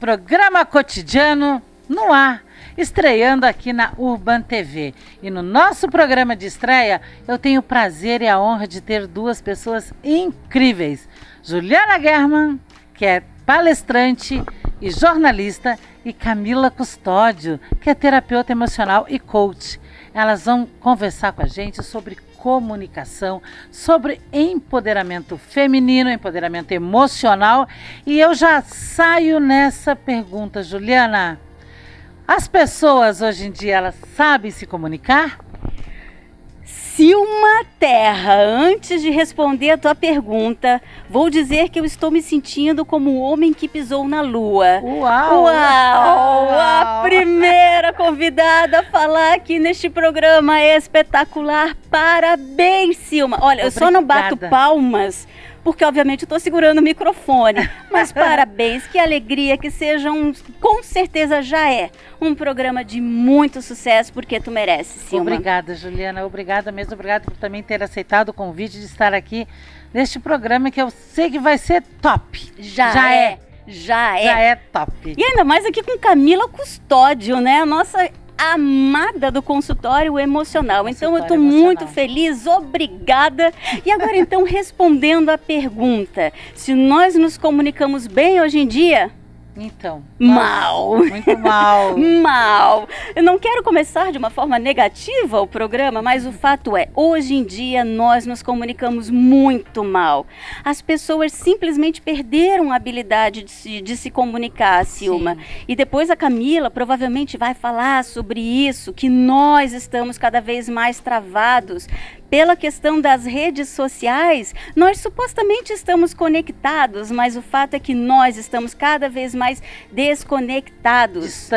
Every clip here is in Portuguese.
programa cotidiano no ar, estreando aqui na Urban TV. E no nosso programa de estreia, eu tenho o prazer e a honra de ter duas pessoas incríveis. Juliana German, que é palestrante e jornalista, e Camila Custódio, que é terapeuta emocional e coach. Elas vão conversar com a gente sobre comunicação, sobre empoderamento feminino, empoderamento emocional. E eu já saio nessa pergunta, Juliana. As pessoas hoje em dia, elas sabem se comunicar? Silma Terra, antes de responder a tua pergunta, vou dizer que eu estou me sentindo como o homem que pisou na lua. Uau! Uau! A primeira convidada a falar aqui neste programa espetacular. Parabéns, Silma! Olha, eu só não bato palmas porque obviamente eu estou segurando o microfone, mas parabéns, que alegria, que seja com certeza já é um programa de muito sucesso, porque tu mereces, Silma. Obrigada, Juliana, obrigada mesmo, obrigada por também ter aceitado o convite de estar aqui neste programa que eu sei que vai ser top. Já é top. E ainda mais aqui com Camila Custódio, né, a nossa amada do consultório emocional. Então eu estou muito feliz, obrigada. E agora então, respondendo a pergunta, se nós nos comunicamos bem hoje em dia? Então, mal. Muito mal. Mal. Eu não quero começar de uma forma negativa o programa, mas o fato é, hoje em dia nós nos comunicamos muito mal. As pessoas simplesmente perderam a habilidade de se comunicar, Silma. Sim. E depois a Camila provavelmente vai falar sobre isso, que nós estamos cada vez mais travados pela questão das redes sociais. Nós supostamente estamos conectados, mas o fato é que nós estamos cada vez mais desconectados.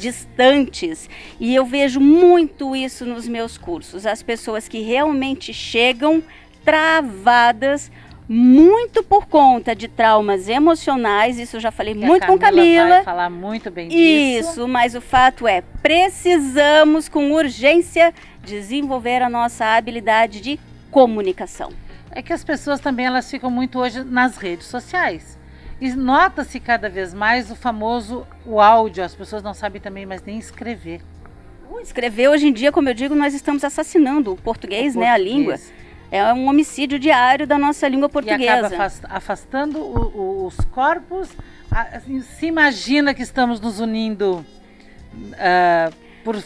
Distantes. E eu vejo muito isso nos meus cursos. As pessoas que realmente chegam travadas, muito por conta de traumas emocionais, isso eu já falei muito com Camila. Vai falar muito bem disso. Isso, mas o fato é, precisamos com urgência desenvolver a nossa habilidade de comunicação. É que as pessoas também, elas ficam muito hoje nas redes sociais. E nota-se cada vez mais o áudio, as pessoas não sabem também mais nem escrever. Escrever hoje em dia, como eu digo, nós estamos assassinando o português, né, a língua. É um homicídio diário da nossa língua portuguesa. E acaba afastando os corpos. Se imagina que estamos nos unindo por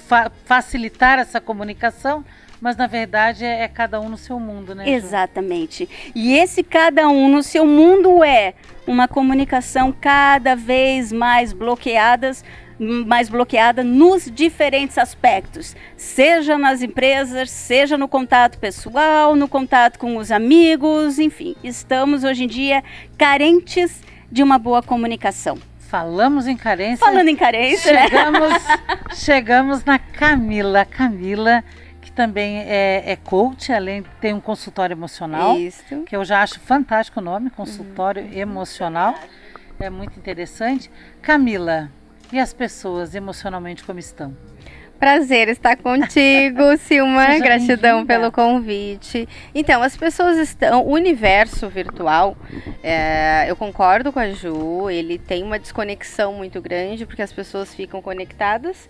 facilitar essa comunicação, mas na verdade é cada um no seu mundo, né? Exatamente. E esse cada um no seu mundo é uma comunicação cada vez mais bloqueada nos diferentes aspectos, seja nas empresas, seja no contato pessoal, no contato com os amigos, enfim, estamos hoje em dia carentes de uma boa comunicação. Falamos em carência. Falando em carência, chegamos na Camila. Camila, que também é coach, além de ter um consultório emocional. Isso. Que eu já acho fantástico o nome, consultório emocional. É muito interessante. Camila, e as pessoas emocionalmente como estão? Prazer estar contigo, Silma. Gratidão pelo convite. Então, as pessoas estão... O universo virtual, eu concordo com a Ju, ele tem uma desconexão muito grande, porque as pessoas ficam conectadas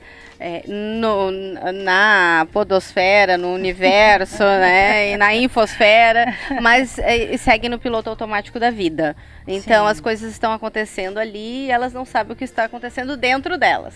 na podosfera, no universo, né, e na infosfera, mas seguem no piloto automático da vida. Então, as coisas estão acontecendo ali e elas não sabem o que está acontecendo dentro delas.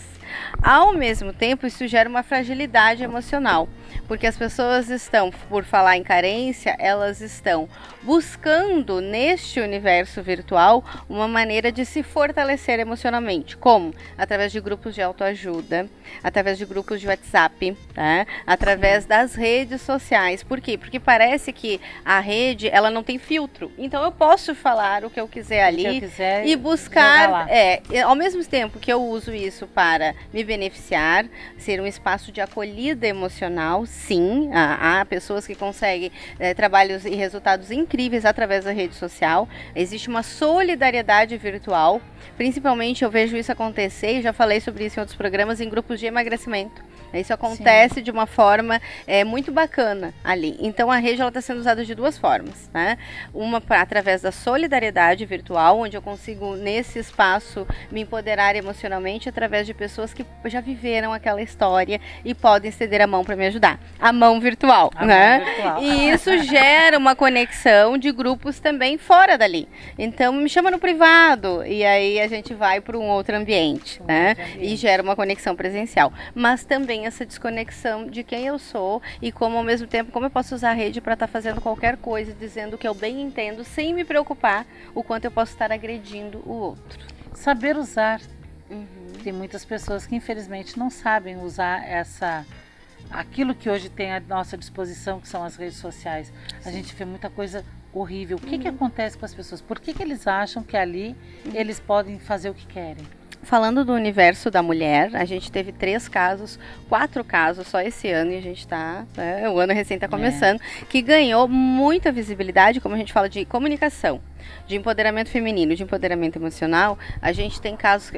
Ao mesmo tempo, isso gera uma fragilidade emocional, porque as pessoas estão, por falar em carência, elas estão buscando neste universo virtual uma maneira de se fortalecer emocionalmente. Como? Através de grupos de autoajuda, através de grupos de WhatsApp, tá? Através das redes sociais. Por quê? Porque parece que a rede, ela não tem filtro. Então eu posso falar o que eu quiser ali e buscar, ao mesmo tempo que eu uso isso para me beneficiar, ser um espaço de acolhida emocional, sim, há pessoas que conseguem trabalhos e resultados incríveis através da rede social. Existe uma solidariedade virtual, principalmente eu vejo isso acontecer, e já falei sobre isso em outros programas, em grupos de emagrecimento. Isso acontece de uma forma muito bacana ali. Então a rede está sendo usada de duas formas, né? Uma através da solidariedade virtual, onde eu consigo nesse espaço me empoderar emocionalmente através de pessoas que já viveram aquela história e podem estender a mão para me ajudar. A mão virtual, né? E isso gera uma conexão de grupos também fora dali. Então me chama no privado e aí a gente vai para um outro ambiente, né? E gera uma conexão presencial. Mas também essa desconexão de quem eu sou e como ao mesmo tempo, como eu posso usar a rede para estar fazendo qualquer coisa, dizendo o que eu bem entendo, sem me preocupar o quanto eu posso estar agredindo o outro. Saber usar. Tem muitas pessoas que infelizmente não sabem usar aquilo que hoje tem à nossa disposição, que são as redes sociais. A gente vê muita coisa horrível. O que acontece com as pessoas? Por que eles acham que ali eles podem fazer o que querem? Falando do universo da mulher, a gente teve 4 casos só esse ano, e a gente está, o ano recém está começando, que ganhou muita visibilidade, como a gente fala de comunicação, de empoderamento feminino, de empoderamento emocional. A gente tem casos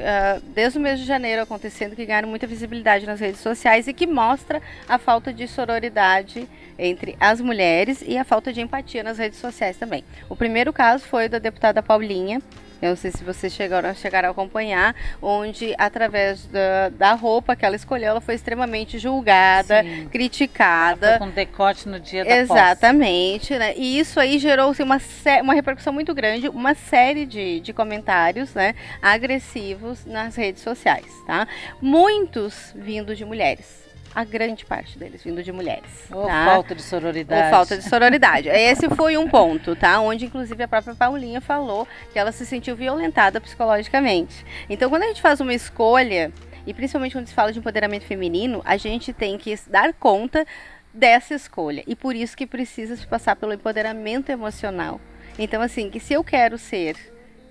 desde o mês de janeiro acontecendo que ganharam muita visibilidade nas redes sociais e que mostra a falta de sororidade entre as mulheres e a falta de empatia nas redes sociais também. O primeiro caso foi da deputada Paulinha. Eu não sei se vocês chegaram a acompanhar, onde através da roupa que ela escolheu, ela foi extremamente julgada, criticada. Ela foi com decote no dia da Exatamente, né? E isso aí gerou assim, uma repercussão muito grande, uma série de comentários, né, agressivos nas redes sociais, tá? Muitos vindo de mulheres. A grande parte deles vindo de mulheres. Ou falta de sororidade. Ou falta de sororidade. Esse foi um ponto, tá? Onde, inclusive, a própria Paulinha falou que ela se sentiu violentada psicologicamente. Então, quando a gente faz uma escolha, e principalmente quando se fala de empoderamento feminino, a gente tem que dar conta dessa escolha. E por isso que precisa se passar pelo empoderamento emocional. Então, assim, que se eu quero ser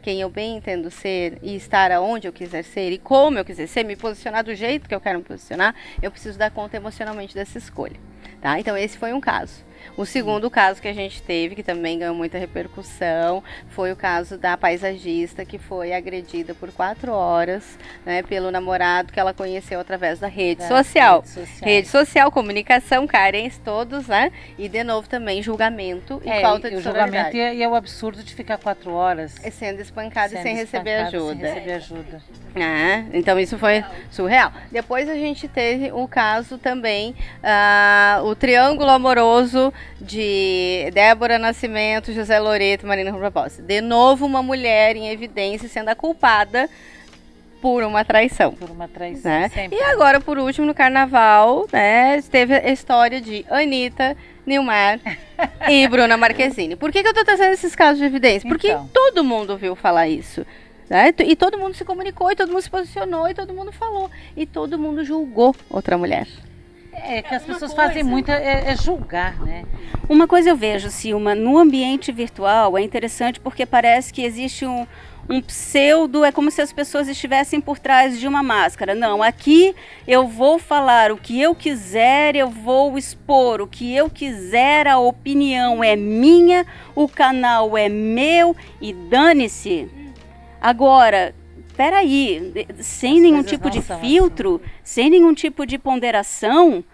quem eu bem entendo ser e estar aonde eu quiser ser e como eu quiser ser, me posicionar do jeito que eu quero me posicionar, eu preciso dar conta emocionalmente dessa escolha, tá? Então esse foi um caso. O segundo caso que a gente teve, que também ganhou muita repercussão, foi o caso da paisagista que foi agredida por 4 horas, né, pelo namorado que ela conheceu através da rede social. Rede social, comunicação, carência, todos, né? E de novo também julgamento e falta de sororidade. E é o absurdo de ficar 4 horas sendo espancada e sem receber ajuda. Então isso foi surreal. Depois a gente teve o caso também, o triângulo amoroso de Débora Nascimento, José Loreto e Marina Rui Barbosa. De novo uma mulher em evidência sendo a culpada por uma traição. Né? E agora, por último, no carnaval, né, teve a história de Anitta, Nilmar e Bruna Marquezine. Por que eu tô trazendo esses casos de evidência? Porque todo mundo ouviu falar isso. Né? E todo mundo se comunicou, e todo mundo se posicionou, e todo mundo falou. E todo mundo julgou outra mulher. Que as pessoas fazem muito é julgar, né? Uma coisa eu vejo, Silma, no ambiente virtual é interessante porque parece que existe um pseudo, é como se as pessoas estivessem por trás de uma máscara. Não, aqui eu vou falar o que eu quiser, eu vou expor o que eu quiser, a opinião é minha, o canal é meu e dane-se. Agora, peraí, sem nenhum tipo de filtro, sem nenhum tipo de ponderação,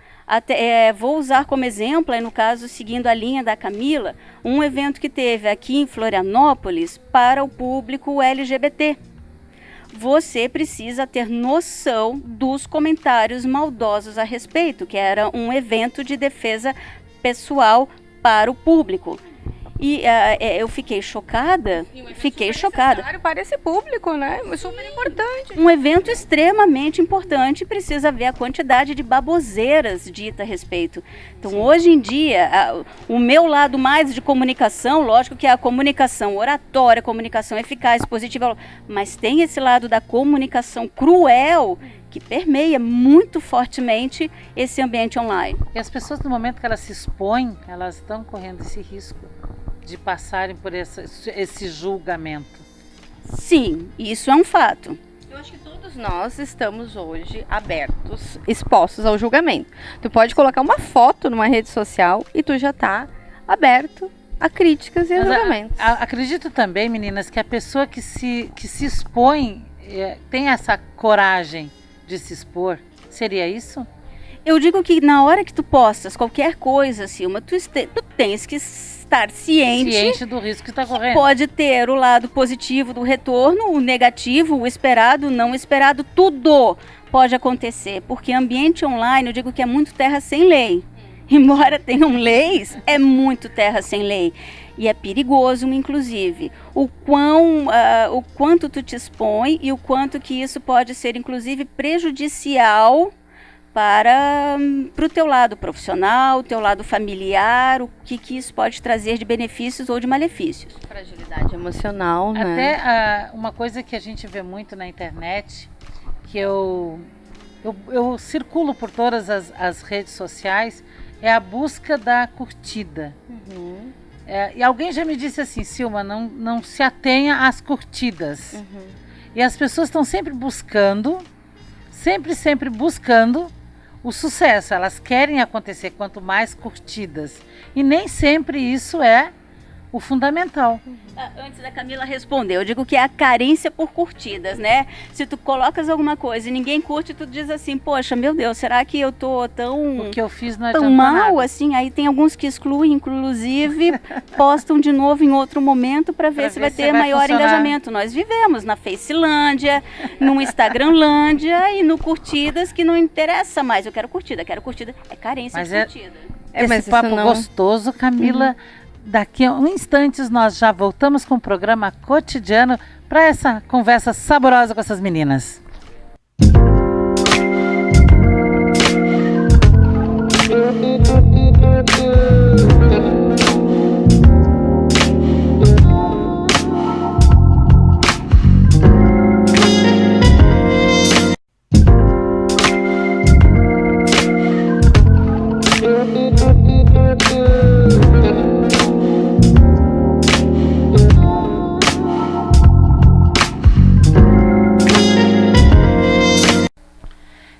vou usar como exemplo, no caso, seguindo a linha da Camila, um evento que teve aqui em Florianópolis para o público LGBT. Você precisa ter noção dos comentários maldosos a respeito, que era um evento de defesa pessoal para o público. E eu fiquei chocada, Para esse público, né? É super importante. Um evento extremamente importante, precisa ver a quantidade de baboseiras dita a respeito. Então, hoje em dia, o meu lado mais de comunicação, lógico que é a comunicação oratória, comunicação eficaz, positiva, mas tem esse lado da comunicação cruel, que permeia muito fortemente esse ambiente online. E as pessoas, no momento que elas se expõem, elas estão correndo esse risco de passarem por esse julgamento. Sim, isso é um fato. Eu acho que todos nós estamos hoje abertos, expostos ao julgamento. Tu pode colocar uma foto numa rede social e tu já está aberto a críticas e a julgamentos. Acredito também, meninas, que a pessoa que se expõe tem essa coragem de se expor. Seria isso? Eu digo que na hora que tu postas qualquer coisa, Silma, tu tens que estar ciente do risco que está correndo. Pode ter o lado positivo do retorno, o negativo, o esperado, o não esperado, tudo pode acontecer, porque ambiente online, eu digo que é muito terra sem lei. Embora tenham leis, é muito terra sem lei. E é perigoso, inclusive, o quanto tu te expõe e o quanto que isso pode ser, inclusive, prejudicial para o teu lado profissional, o teu lado familiar, o que isso pode trazer de benefícios ou de malefícios. Fragilidade emocional, né? Até uma coisa que a gente vê muito na internet, que eu circulo por todas as redes sociais, é a busca da curtida. Uhum. E alguém já me disse assim, Silma, não se atenha às curtidas. Uhum. E as pessoas estão sempre buscando, sempre buscando o sucesso. Elas querem acontecer quanto mais curtidas. E nem sempre isso é o fundamental. Antes da Camila responder, eu digo que é a carência por curtidas, né? Se tu colocas alguma coisa e ninguém curte, tu diz assim, poxa, meu Deus, será que eu tô tão... O que eu fiz não tão adianta mal, nada. assim? Aí tem alguns que excluem, inclusive, postam de novo em outro momento para ver se vai ter maior funcionar. engajamento. Nós vivemos na Facelândia, no Instagramlândia e no Curtidas, que não interessa mais. Eu quero curtida. É carência Mas de curtida. mas Esse isso papo não- gostoso, Camila. Daqui a instantes nós já voltamos com o programa Cotidiano para essa conversa saborosa com essas meninas.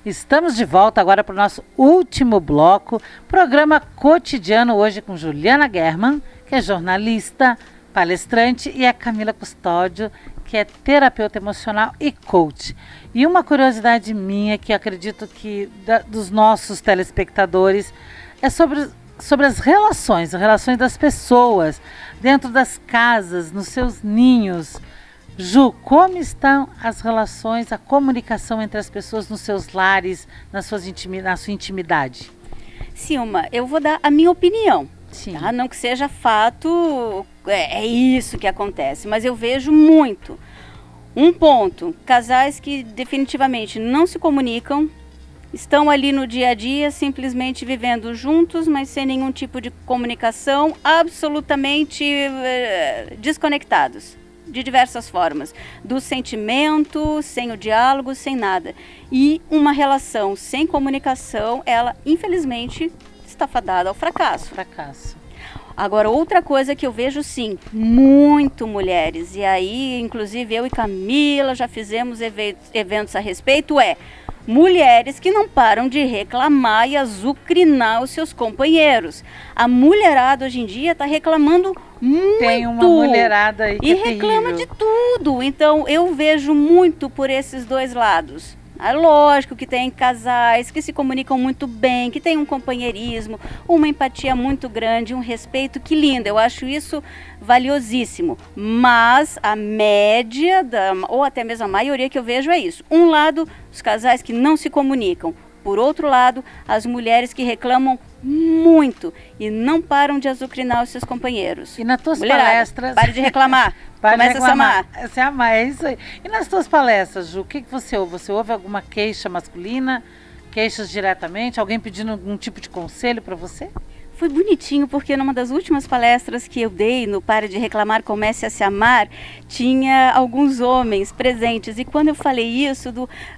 Estamos de volta agora para o nosso último bloco, programa Cotidiano, hoje com Juliana German, que é jornalista, palestrante, e a Camila Custódio, que é terapeuta emocional e coach. E uma curiosidade minha, que eu acredito que dos nossos telespectadores, é sobre as relações das pessoas, dentro das casas, nos seus ninhos. Ju, como estão as relações, a comunicação entre as pessoas nos seus lares, na sua intimidade? Silma, eu vou dar a minha opinião. Sim. Tá? Não que seja fato, é isso que acontece, mas eu vejo muito. Um ponto, casais que definitivamente não se comunicam, estão ali no dia a dia simplesmente vivendo juntos, mas sem nenhum tipo de comunicação, absolutamente desconectados. De diversas formas, do sentimento, sem o diálogo, sem nada. E uma relação sem comunicação, ela infelizmente está fadada ao fracasso. Agora, outra coisa que eu vejo sim, muito mulheres, e aí inclusive eu e Camila já fizemos eventos a respeito, mulheres que não param de reclamar e azucrinar os seus companheiros. A mulherada hoje em dia está reclamando muito. Tem uma mulherada aí que e é reclama terrível. de tudo. Então eu vejo muito por esses dois lados. É lógico que tem casais que se comunicam muito bem, que tem um companheirismo, uma empatia muito grande, um respeito, que lindo, eu acho isso valiosíssimo. Mas a média, ou até mesmo a maioria que eu vejo é isso. Um lado, os casais que não se comunicam. Por outro lado, as mulheres que reclamam muito e não param de azucrinar os seus companheiros. E nas tuas Mulherada, palestras... pare de reclamar. Começa a se amar. Se amar, é isso aí. E nas tuas palestras, Ju, o que você ouve? Você ouve alguma queixa masculina? Queixas diretamente? Alguém pedindo algum tipo de conselho para você? Foi bonitinho, porque numa das últimas palestras que eu dei no Pare de Reclamar, Comece a Se Amar, tinha alguns homens presentes. E quando eu falei isso,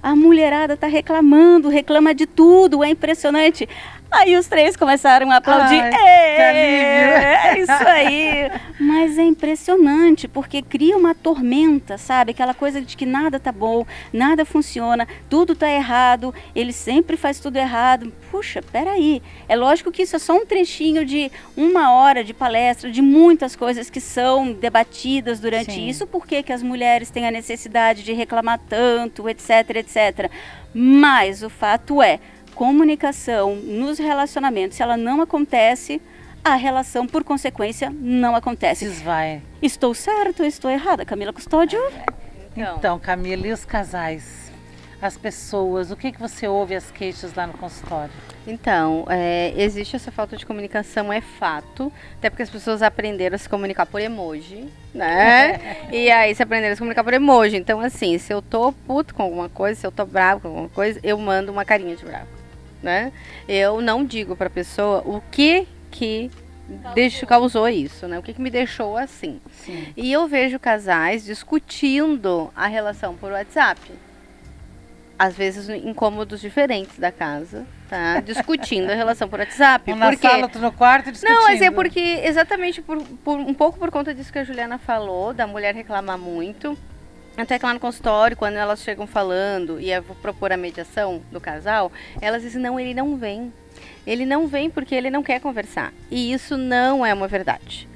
a mulherada tá reclamando, reclama de tudo, é impressionante. Aí os três começaram a aplaudir. É isso aí. Mas é impressionante, porque cria uma tormenta, sabe? Aquela coisa de que nada tá bom, nada funciona, tudo tá errado, ele sempre faz tudo errado. Puxa, peraí. É lógico que isso é só um trechinho de 1 hora de palestra, de muitas coisas que são debatidas durante Sim. isso. Por que as mulheres têm a necessidade de reclamar tanto, etc, etc. Mas o fato é, comunicação nos relacionamentos, se ela não acontece, a relação, por consequência, não acontece. Desvai. Estou certo ou estou errada, Camila Custódio? Então, Camila, e os casais? As pessoas, o que você ouve as queixas lá no consultório? Então, existe essa falta de comunicação, é fato, até porque as pessoas aprenderam a se comunicar por emoji, né? E aí se aprenderam a se comunicar por emoji. Então, assim, se eu tô puto com alguma coisa, se eu tô bravo com alguma coisa, eu mando uma carinha de bravo, né? Eu não digo pra pessoa o que causou isso, né? O que me deixou assim. Sim. E eu vejo casais discutindo a relação por WhatsApp. Às vezes em cômodos diferentes da casa, tá? Discutindo a relação por WhatsApp. Um na sala, outro no quarto, discutindo. Não, mas é porque exatamente um pouco por conta disso que a Juliana falou, da mulher reclamar muito. Até que lá no consultório, quando elas chegam falando e eu vou propor a mediação do casal, elas dizem, não, ele não vem. Ele não vem porque ele não quer conversar. E isso não é uma verdade.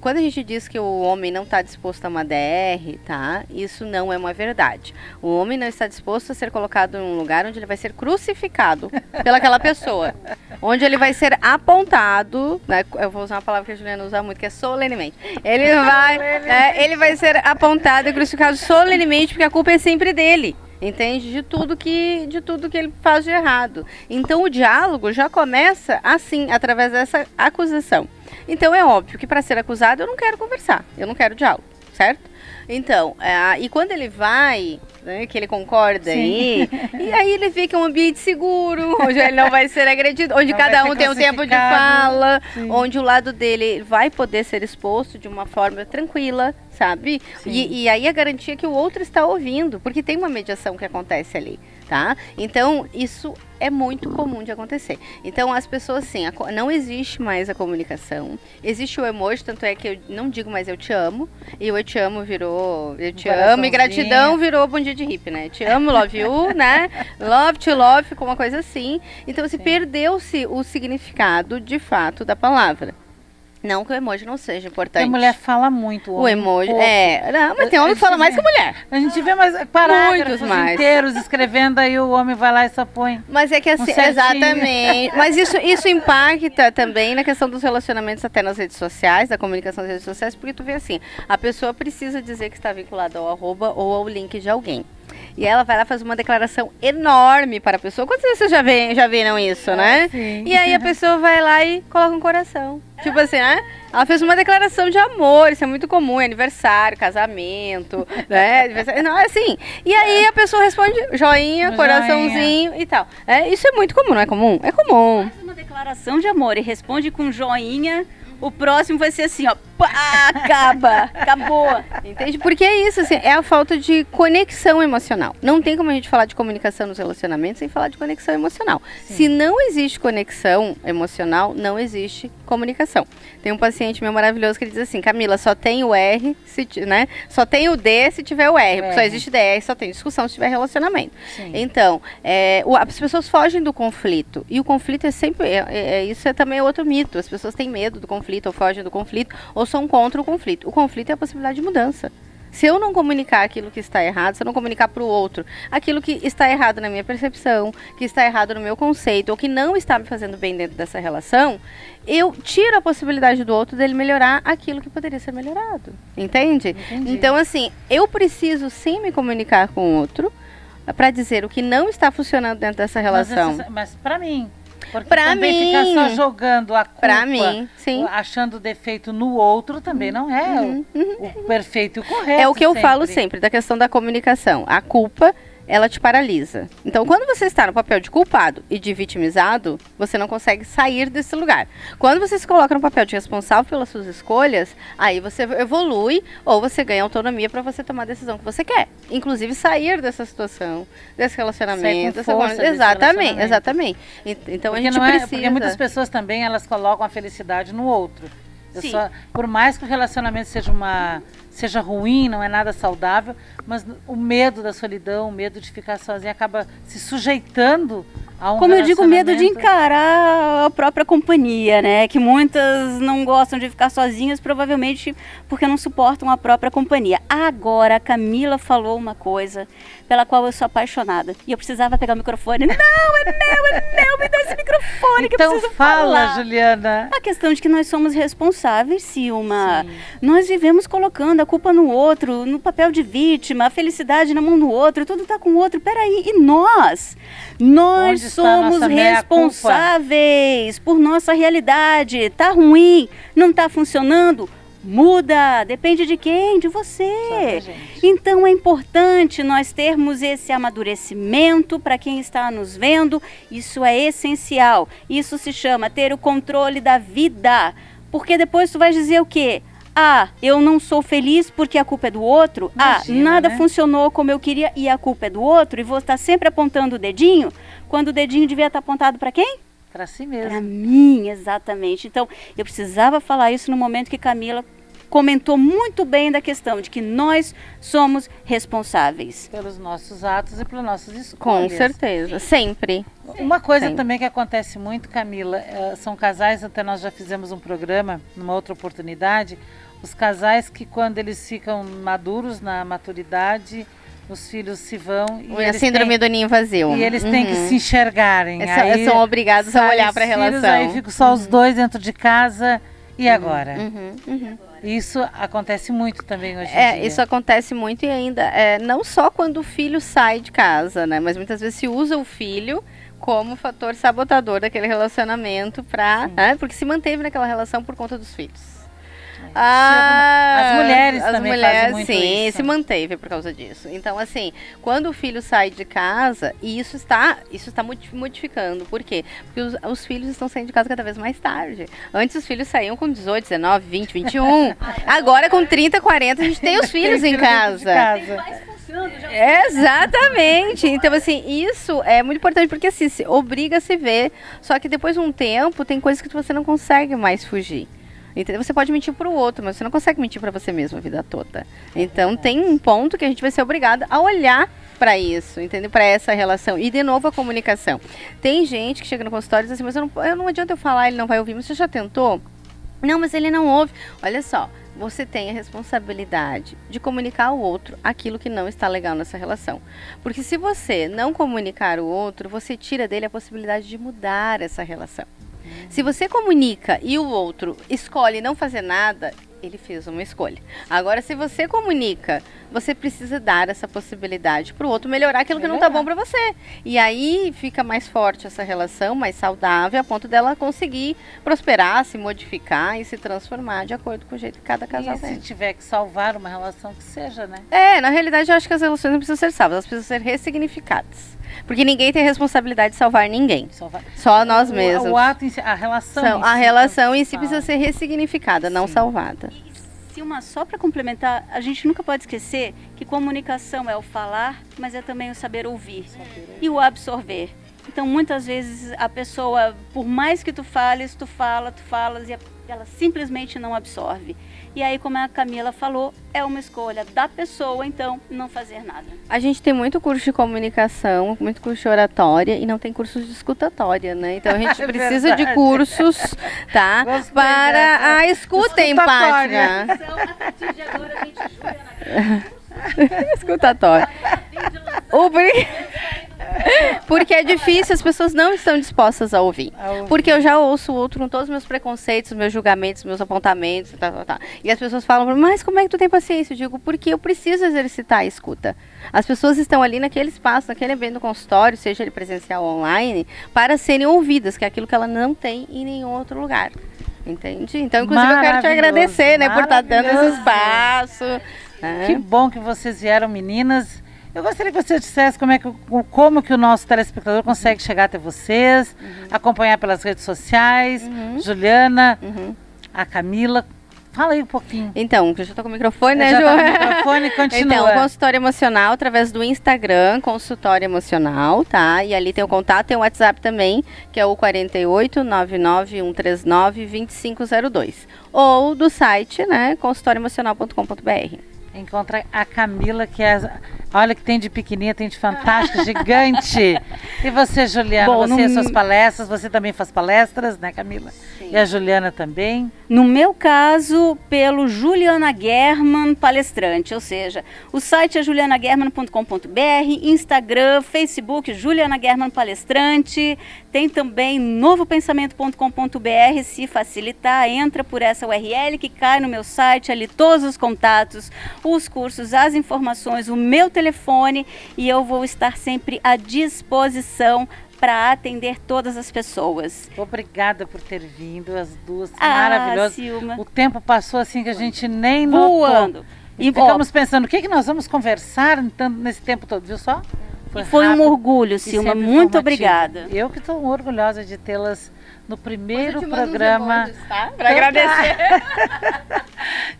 Quando a gente diz que o homem não está disposto a uma DR, tá? Isso não é uma verdade. O homem não está disposto a ser colocado em um lugar onde ele vai ser crucificado pelaquela pessoa. Onde ele vai ser apontado, né? Eu vou usar uma palavra que a Juliana usa muito, que é solenemente. Ele vai ser apontado e crucificado solenemente, porque a culpa é sempre dele. Entende? De tudo que ele faz de errado. Então o diálogo já começa assim, através dessa acusação. Então é óbvio que para ser acusado eu não quero conversar, eu não quero diálogo, certo? Então, e quando ele vai, né, que ele concorda aí, e aí ele vê que é um ambiente seguro, onde ele não vai ser agredido, onde não cada um tem um tempo de fala, sim. onde o lado dele vai poder ser exposto de uma forma tranquila, sabe? E aí a garantia é que o outro está ouvindo, porque tem uma mediação que acontece ali, tá? Então, isso é muito comum de acontecer. Então, as pessoas, assim, não existe mais a comunicação, existe o emoji, tanto é que eu não digo mais eu te amo, e o eu te amo virou eu te amo, e gratidão virou bom dia de hippie, né? Te amo, love you, né? Love to love, ficou uma coisa assim. Então, se perdeu-se o significado, de fato, da palavra. Não que o emoji não seja importante. A mulher fala muito. O emoji, não, mas tem homem que fala mais que mulher. A gente vê mais parágrafos mais inteiros escrevendo, aí o homem vai lá e só põe. Mas é que assim, exatamente. Mas isso impacta também na questão dos relacionamentos até nas redes sociais, da comunicação nas redes sociais, porque tu vê assim, a pessoa precisa dizer que está vinculada ao arroba ou ao link de alguém. E ela vai lá fazer uma declaração enorme para a pessoa. Quantas vezes vocês já viram isso, né? Sim. E aí a pessoa vai lá e coloca um coração. Tipo assim, né? Ela fez uma declaração de amor, isso é muito comum, é aniversário, casamento, né? Não, é assim. E aí a pessoa responde joinha, coraçãozinho e tal. Isso é muito comum, não é comum? É comum. Faz uma declaração de amor e responde com joinha. O próximo vai ser assim, ó, pá, acabou. Entende? Porque é isso, assim, é a falta de conexão emocional. Não tem como a gente falar de comunicação nos relacionamentos sem falar de conexão emocional. Sim. Se não existe conexão emocional, não existe comunicação. Tem um paciente meu maravilhoso que ele diz assim, Camila, só tem o R, né? Só tem o D se tiver o R, porque só existe DR, só tem discussão se tiver relacionamento. Sim. Então, as pessoas fogem do conflito. E o conflito é sempre, isso é também outro mito. As pessoas têm medo do conflito, ou fogem do conflito, ou são contra o conflito. O conflito é a possibilidade de mudança. Se eu não comunicar aquilo que está errado, se eu não comunicar para o outro aquilo que está errado na minha percepção, que está errado no meu conceito, ou que não está me fazendo bem dentro dessa relação, eu tiro a possibilidade do outro dele melhorar aquilo que poderia ser melhorado. Entende? Entendi. Então, assim, eu preciso sim me comunicar com o outro para dizer o que não está funcionando dentro dessa relação. Mas para mim... Porque pra também mim, ficar só jogando a culpa, pra mim, sim, achando defeito no outro, também não é o perfeito e o correto. É o que eu falo sempre, da questão da comunicação. A culpa, ela te paralisa. Então, quando você está no papel de culpado e de vitimizado, você não consegue sair desse lugar. Quando você se coloca no papel de responsável pelas suas escolhas, aí você evolui ou você ganha autonomia para você tomar a decisão que você quer. Inclusive, sair dessa situação, desse relacionamento. Exatamente, exatamente. Então, porque a gente precisa... Porque muitas pessoas também, elas colocam a felicidade no outro. Por mais que o relacionamento seja ruim, não é nada saudável, mas o medo da solidão, o medo de ficar sozinha acaba se sujeitando Como eu digo, medo de relacionamento- encarar a própria companhia, né? Que muitas não gostam de ficar sozinhas, provavelmente porque não suportam a própria companhia. Agora, a Camila falou uma coisa pela qual eu sou apaixonada. E eu precisava pegar o microfone. Não, é meu, me dá esse microfone que eu Então preciso fala, falar. Juliana. A questão de que nós somos responsáveis, Silma. Sim. Nós vivemos colocando a culpa no outro, no papel de vítima, a felicidade na mão do outro, tudo tá com o outro. Peraí, e nós? Nós Onde está a somos nossa meia-culpa? responsáveis por nossa realidade. Tá ruim, não tá funcionando? Muda, depende de quem? De Só da você. gente. Então é importante nós termos esse amadurecimento para quem está nos vendo. Isso é essencial. Isso se chama ter o controle da vida. Porque depois tu vai dizer o quê? Ah, eu não sou feliz porque a culpa é do outro. Imagina, Nada né? funcionou como eu queria e a culpa é do outro. E vou estar sempre apontando o dedinho, quando o dedinho devia estar apontado para quem? Pra si Para mesmo. mim, exatamente. Então, eu precisava falar isso no momento que Camila comentou muito bem da questão de que nós somos responsáveis. Pelos nossos atos e pelas nossas Com escolhas. certeza, sempre. Uma coisa Sim. também que acontece muito, Camila, são casais, até nós já fizemos um programa, numa outra oportunidade, os casais que quando eles ficam maduros na maturidade, os filhos se vão A eles síndrome do ninho vazio. têm, e eles têm que Uhum. se enxergarem. Aí São obrigados a saem olhar os para a filhos, relação. Aí ficam só os dois dentro de casa, e agora? Uhum, uhum. Isso acontece muito também hoje em dia. Isso acontece muito e ainda, não só quando o filho sai de casa, né? Mas muitas vezes se usa o filho como fator sabotador daquele relacionamento porque se manteve naquela relação por conta dos filhos. As mulheres também fazem muito sim, isso. se manteve por causa disso. Então, assim, quando o filho sai de casa, e isso está modificando. Por quê? Porque os filhos estão saindo de casa cada vez mais tarde. Antes os filhos saíam com 18, 19, 20, 21. Agora com 30, 40 a gente tem os filhos em Dentro de casa. Exatamente. Então, assim, isso é muito importante porque assim, se obriga a se ver. Só que depois de um tempo, tem coisas que você não consegue mais fugir. Entendeu? Você pode mentir para o outro, mas você não consegue mentir para você mesmo a vida toda. Então, tem um ponto que a gente vai ser obrigado a olhar para isso, entendeu? Para essa relação. E, de novo, a comunicação. Tem gente que chega no consultório e diz assim, mas não adianta eu falar, ele não vai ouvir. Mas você já tentou? Não, mas ele não ouve. Olha só. Você tem a responsabilidade de comunicar ao outro aquilo que não está legal nessa relação. Porque se você não comunicar o outro, você tira dele a possibilidade de mudar essa relação. Se você comunica e o outro escolhe não fazer nada, ele fez uma escolha. Agora, se você comunica, você precisa dar essa possibilidade para o outro melhorar aquilo que não está bom para você. E aí fica mais forte essa relação, mais saudável, a ponto dela conseguir prosperar, se modificar e se transformar de acordo com o jeito que cada casal E se tem. tiver que salvar uma relação, que seja, né? Na realidade, eu acho que as relações não precisam ser salvas, elas precisam ser ressignificadas. Porque ninguém tem responsabilidade de salvar ninguém. Salvar. Só nós mesmos. O ato em si, a relação em si. A relação em si fala. precisa ser ressignificada, não Sim. salvada. Silma, só para complementar, a gente nunca pode esquecer que comunicação é o falar, mas é também o saber ouvir e o absorver. Então, muitas vezes, a pessoa, por mais que tu fales e ela simplesmente não absorve. E aí, como a Camila falou, é uma escolha da pessoa, então, não fazer nada. A gente tem muito curso de comunicação, muito curso de oratória e não tem cursos de escutatória, né? Então a gente É precisa de verdade. cursos, tá? Gostei Para dessa. a escuta Escutatória. empática. Então, a partir de agora, a gente jura Escutatória. Porque é difícil, as pessoas não estão dispostas a ouvir. Porque eu já ouço o outro com todos os meus preconceitos, meus julgamentos, meus apontamentos, tá. E as pessoas falam, mas como é que tu tem paciência? Eu digo, porque eu preciso exercitar a escuta. As pessoas estão ali naquele espaço, naquele ambiente do consultório, seja ele presencial ou online, para serem ouvidas, que é aquilo que ela não tem em nenhum outro lugar. Entende? Então, inclusive, eu quero te agradecer, né, por estar dando esse Maravilhoso. espaço. né? Que bom que vocês vieram, meninas. Eu gostaria que você dissesse como que o nosso telespectador consegue chegar até vocês, acompanhar pelas redes sociais. Juliana, a Camila. Fala aí um pouquinho. Então, eu já estou com o microfone, né, Já Ju? tá no microfone, continua. Então, consultório emocional através do Instagram, consultório emocional, tá? E ali tem o contato, tem o WhatsApp também, que é o 48 99139 2502. Ou do site, né, consultorioemocional.com.br. encontra a Camila, que é, olha que tem de pequenininha, tem de fantástica, gigante. E você, Juliana, Bom, você e suas palestras, você também faz palestras, né, Camila? Sim. E a Juliana também. No meu caso, pelo Juliana German Palestrante, ou seja, o site é julianagerman.com.br, Instagram, Facebook, Juliana German Palestrante, tem também novopensamento.com.br, se facilitar, entra por essa URL que cai no meu site, ali todos os contatos, os cursos, as informações, o meu telefone, e eu vou estar sempre à disposição para atender todas as pessoas. Obrigada por ter vindo, as duas maravilhosas. Silma. O tempo passou assim que a gente nem notou. Voando. E ficamos pensando, o que nós vamos conversar nesse tempo todo, viu só? Foi um rápido orgulho, e Silma, sempre muito informativo. obrigada. Eu que estou orgulhosa de tê-las no primeiro Depois eu te mando uns programa. emojis, tá? Pra agradecer.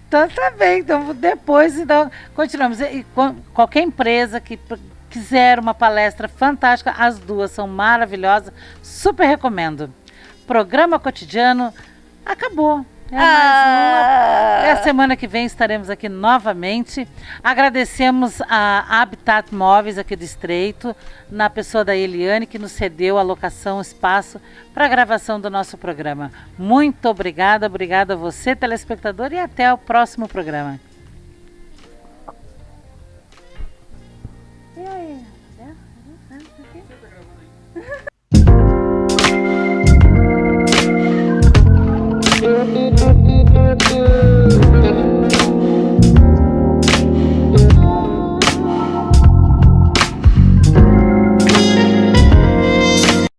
Então tá bem, então depois então, continuamos. E qualquer empresa que quiser uma palestra fantástica, as duas são maravilhosas, super recomendo. Programa Cotidiano acabou. É mais uma. A semana que vem estaremos aqui novamente. Agradecemos a Habitat Móveis aqui do Estreito, na pessoa da Eliane, que nos cedeu a locação, espaço para a gravação do nosso programa. Muito obrigada, obrigada a você, telespectador, e até o próximo programa.